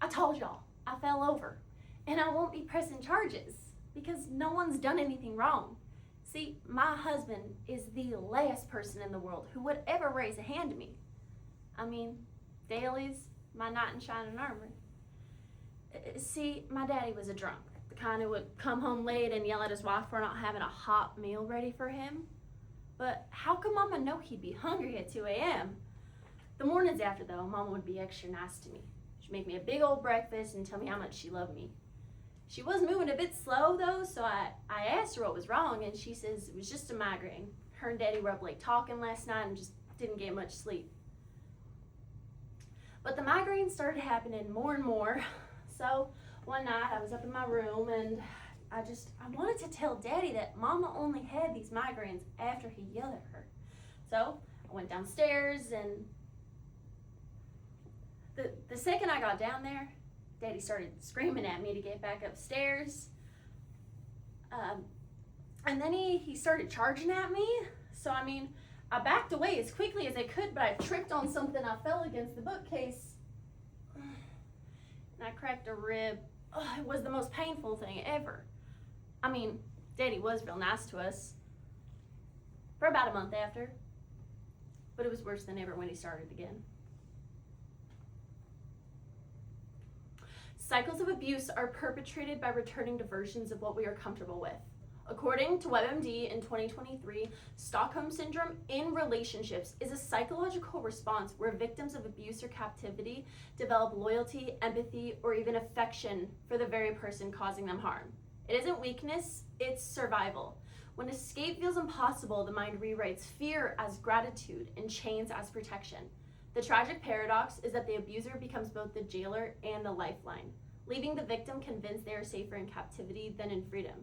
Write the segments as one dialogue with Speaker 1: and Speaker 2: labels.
Speaker 1: I told y'all, I fell over. And I won't be pressing charges because no one's done anything wrong. See, my husband is the last person in the world who would ever raise a hand to me. I mean, Dale is my knight in shining armor. See, my daddy was a drunk, the kind who would come home late and yell at his wife for not having a hot meal ready for him. But how could Mama know he'd be hungry at 2 a.m.? The mornings after, though, Mama would be extra nice to me. She'd make me a big old breakfast and tell me how much she loved me. She was moving a bit slow, though, so I asked her what was wrong, and she says it was just a migraine. Her and Daddy were up late talking last night and just didn't get much sleep. But the migraines started happening more and more. So one night I was up in my room and I wanted to tell Daddy that Mama only had these migraines after he yelled at her. So I went downstairs, and the second I got down there, Daddy started screaming at me to get back upstairs. And then he started charging at me. So, I backed away as quickly as I could, but I tripped on something. I fell against the bookcase, and I cracked a rib. Oh, it was the most painful thing ever. Daddy was real nice to us for about a month after, but it was worse than ever when he started again. Cycles of abuse are perpetrated by returning to versions of what we are comfortable with. According to WebMD in 2023, Stockholm Syndrome in relationships is a psychological response where victims of abuse or captivity develop loyalty, empathy, or even affection for the very person causing them harm. It isn't weakness, it's survival. When escape feels impossible, the mind rewrites fear as gratitude and chains as protection. The tragic paradox is that the abuser becomes both the jailer and the lifeline, leaving the victim convinced they are safer in captivity than in freedom.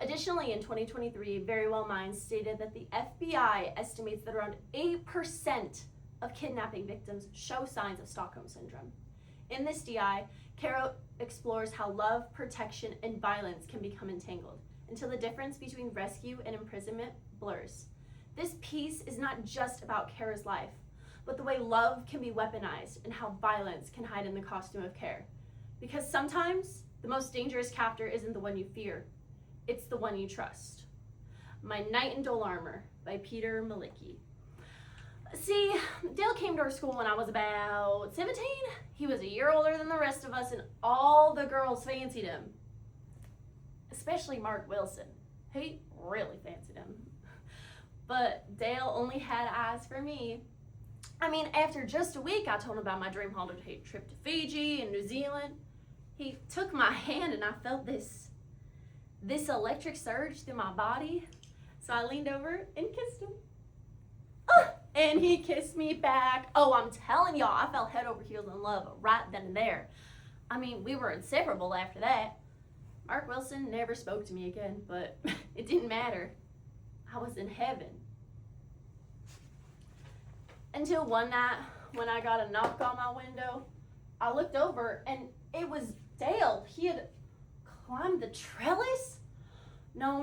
Speaker 1: Additionally, in 2023, Verywell Minds stated that the FBI estimates that around 8% of kidnapping victims show signs of Stockholm Syndrome. In this DI, Caro explores how love, protection, and violence can become entangled until the difference between rescue and imprisonment blurs. This piece is not just about Caro's life, but the way love can be weaponized and how violence can hide in the costume of care. Because sometimes the most dangerous captor isn't the one you fear, it's the one you trust. My Knight in Dull Armor by Peter Malicki. See, Dale came to our school when I was about 17. He was a year older than the rest of us, and all the girls fancied him. Especially Mark Wilson. He really fancied him. But Dale only had eyes for me. After just a week, I told him about my dream holiday trip to Fiji and New Zealand. He took my hand, and I felt this electric surge through my body. So I leaned over and kissed him. And he kissed me back. Oh, I'm telling y'all, I fell head over heels in love right then and there. We were inseparable after that. Mark Wilson never spoke to me again, but it didn't matter. I was in heaven. Until one night, when I got a knock on my window, I looked over and it was Dale. He had climbed the trellis? No,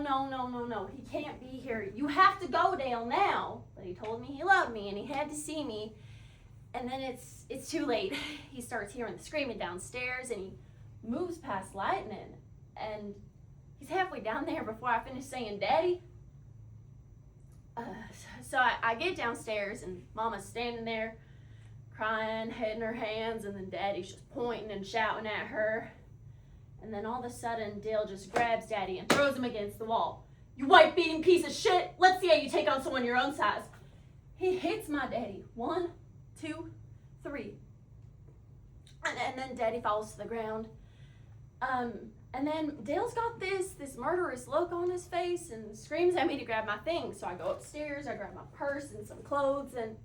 Speaker 1: he can't be here. You have to go, Dale, now. But he told me he loved me and he had to see me. And then it's too late. He starts hearing the screaming downstairs and he moves past Lightning. And he's halfway down there before I finish saying, Daddy. So I get downstairs and Mama's standing there crying, head in her hands, and then Daddy's just pointing and shouting at her. And then all of a sudden, Dale just grabs Daddy and throws him against the wall. You white-beating piece of shit! Let's see how you take on someone your own size. He hits my Daddy. 1, 2, 3. And then Daddy falls to the ground. And then Dale's got this murderous look on his face and screams at me to grab my things. So I go upstairs, I grab my purse and some clothes, and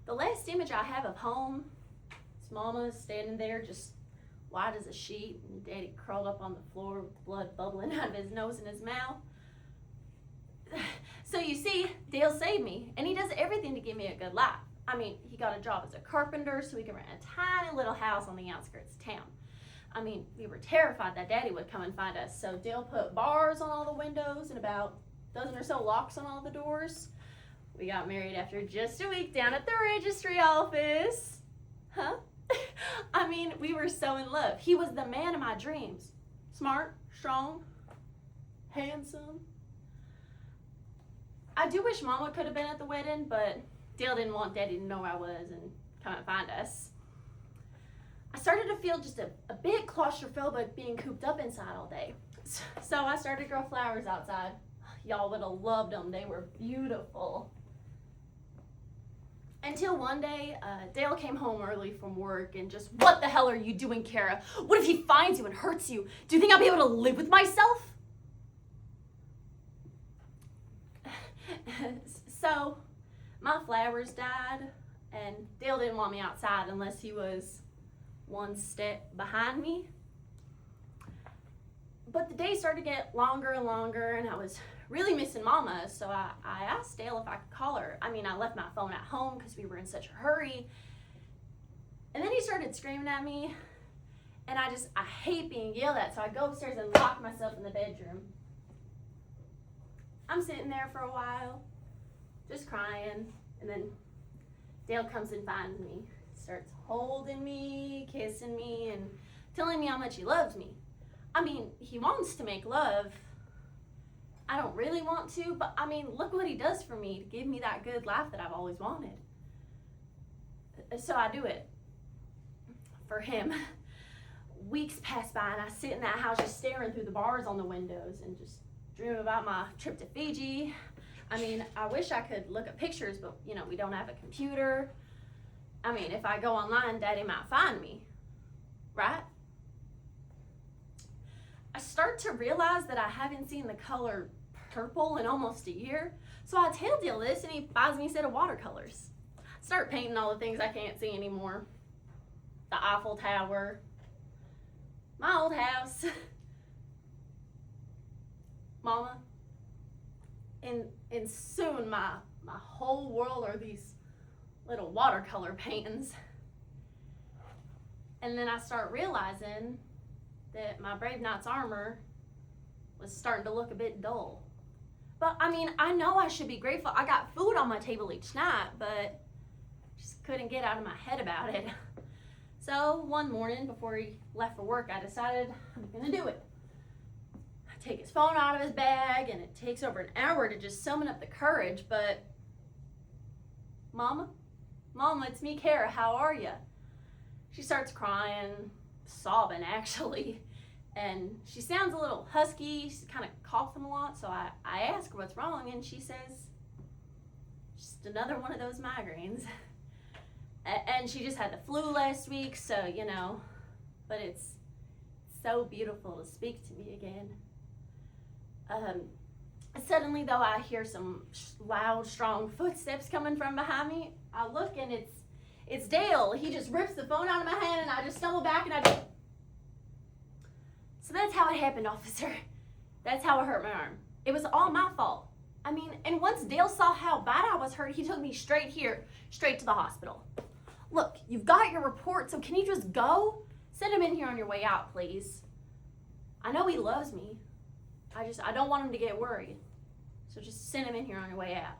Speaker 1: the last image I have of home is Mama standing there just white as a sheet, and Daddy curled up on the floor with blood bubbling out of his nose and his mouth. So you see, Dale saved me, and he does everything to give me a good life. He got a job as a carpenter so he could rent a tiny little house on the outskirts of town. We were terrified that Daddy would come and find us, so Dale put bars on all the windows and about a dozen or so locks on all the doors. We got married after just a week down at the registry office. Huh? I mean, we were so in love. He was the man of my dreams. Smart, strong, handsome. I do wish Mama could have been at the wedding, but Dale didn't want Daddy to know where I was and come and find us. I started to feel just a bit claustrophobic being cooped up inside all day. So I started to grow flowers outside. Y'all would have loved them. They were beautiful. Until one day, Dale came home early from work and just, "What the hell are you doing, Kara? What if he finds you and hurts you? Do you think I'll be able to live with myself?" So, my flowers died, and Dale didn't want me outside unless he was one step behind me. But the days started to get longer and longer, and I was really missing Mama, so I asked Dale if I could call her. I mean, I left my phone at home because we were in such a hurry. And then he started screaming at me, and I hate being yelled at, so I go upstairs and lock myself in the bedroom. I'm sitting there for a while, just crying, and then Dale comes and finds me, starts holding me, kissing me, and telling me how much he loves me. I mean, he wants to make love. I don't really want to, but I mean, look what he does for me to give me that good life that I've always wanted. So I do it for him. Weeks pass by and I sit in that house just staring through the bars on the windows and just dream about my trip to Fiji. I mean, I wish I could look at pictures, but we don't have a computer. I mean, if I go online, Daddy might find me, right? I start to realize that I haven't seen the color purple in almost a year. So I tell Dale this and he buys me a set of watercolors. Start painting all the things I can't see anymore. The Eiffel Tower, my old house, Mama. And soon my whole world are these little watercolor paintings. And then I start realizing that my Brave Knight's armor was starting to look a bit dull. But I mean, I know I should be grateful. I got food on my table each night, but just couldn't get out of my head about it. So one morning before he left for work, I decided I'm gonna do it. I take his phone out of his bag and it takes over an hour to just summon up the courage, but Mama, it's me, Kara, how are ya? She starts crying, sobbing actually, and she sounds a little husky. She's kind of coughing a lot, so I ask her what's wrong, and she says, just another one of those migraines. And she just had the flu last week, so but it's so beautiful to speak to me again. Suddenly though, I hear some loud, strong footsteps coming from behind me. I look and it's Dale. He just rips the phone out of my hand and I just stumble back and So that's how it happened, officer. That's how I hurt my arm. It was all my fault. I mean, and once Dale saw how bad I was hurt, he took me straight to the hospital. Look, you've got your report, so can you just go? Send him in here on your way out, please. I know he loves me. I don't want him to get worried. So just send him in here on your way out.